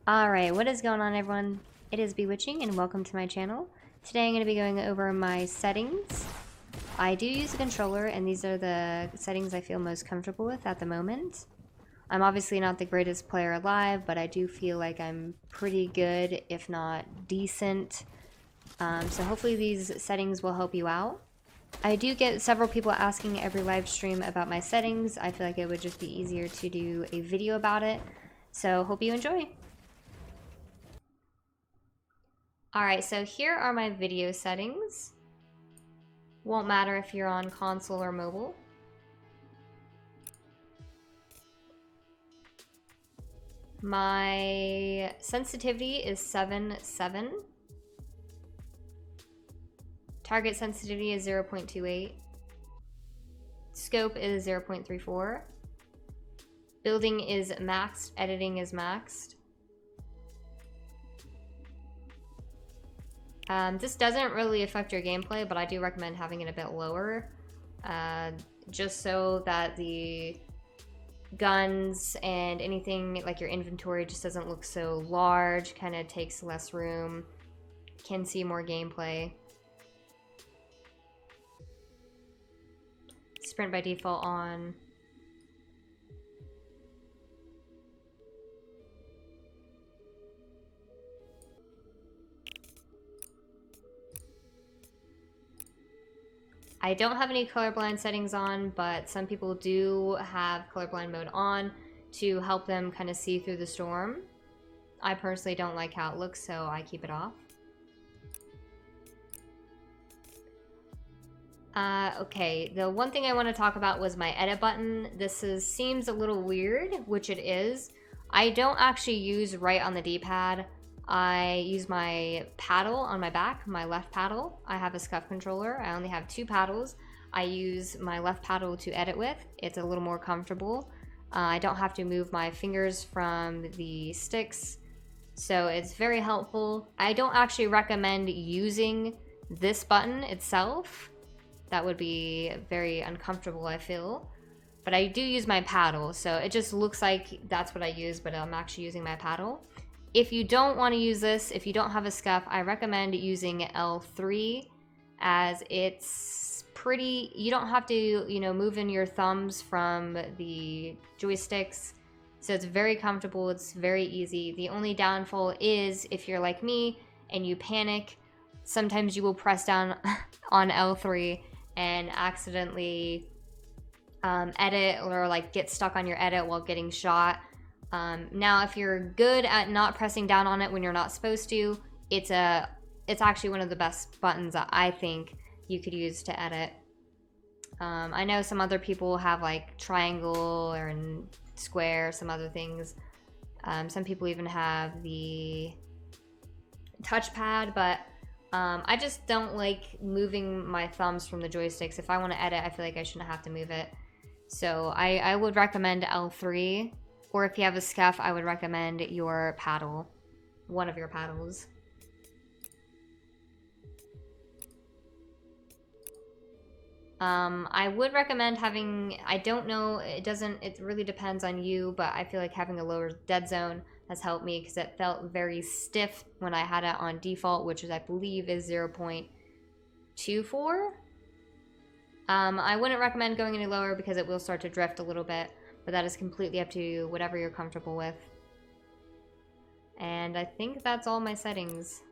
Alright, what is going on everyone? It is Bewitching and welcome to my channel. Today I'm going to be going over my settings. I do use a controller and these are the settings I feel most comfortable with at the moment. I'm obviously not the greatest player alive, but I do feel like I'm pretty good, if not decent. So hopefully these settings will help you out. I do get several people asking every live stream about my settings. I feel like it would just be easier to do a video about it. So hope you enjoy. Alright, so here are my video settings. Won't matter if you're on console or mobile. My sensitivity is 7.7. Target sensitivity is 0.28. Scope is 0.34. Building is maxed, editing is maxed. This doesn't really affect your gameplay, but I do recommend having it a bit lower, just so that the guns and anything like your inventory just doesn't look so large, kind of takes less room, can see more gameplay. Sprint by default on. I don't have any colorblind settings on, but some people do have colorblind mode on to help them kind of see through the storm. I personally don't like how it looks, so I keep it off. Okay, the one thing I want to talk about was my edit button. Seems a little weird, which it is. I don't actually use right on the D-pad. I use my paddle on my back, my left paddle. I have a scuff controller. I only have 2 paddles. I use my left paddle to edit with. It's a little more comfortable. I don't have to move my fingers from the sticks, so it's very helpful. I don't actually recommend using this button itself. That would be very uncomfortable, I feel. But I do use my paddle, so it just looks like that's what I use, but I'm actually using my paddle. If you don't want to use this, if you don't have a scuff, I recommend using L3, as it's pretty, you don't have to, move in your thumbs from the joysticks. So it's very comfortable, it's very easy. The only downfall is if you're like me and you panic, sometimes you will press down on L3 and accidentally edit or like get stuck on your edit while getting shot. Now, if you're good at not pressing down on it when you're not supposed to, it's actually one of the best buttons that I think you could use to edit. I know some other people have like triangle or square, some other things. Some people even have the touchpad, but I just don't like moving my thumbs from the joysticks. If I want to edit, I feel like I shouldn't have to move it. So I would recommend L3. Or if you have a scuff, I would recommend your paddle, one of your paddles. I would recommend having, I don't know, it really depends on you, but I feel like having a lower dead zone has helped me because it felt very stiff when I had it on default, which is, I believe, is 0.24. I wouldn't recommend going any lower because it will start to drift a little bit. But that is completely up to you, whatever you're comfortable with. And I think that's all my settings.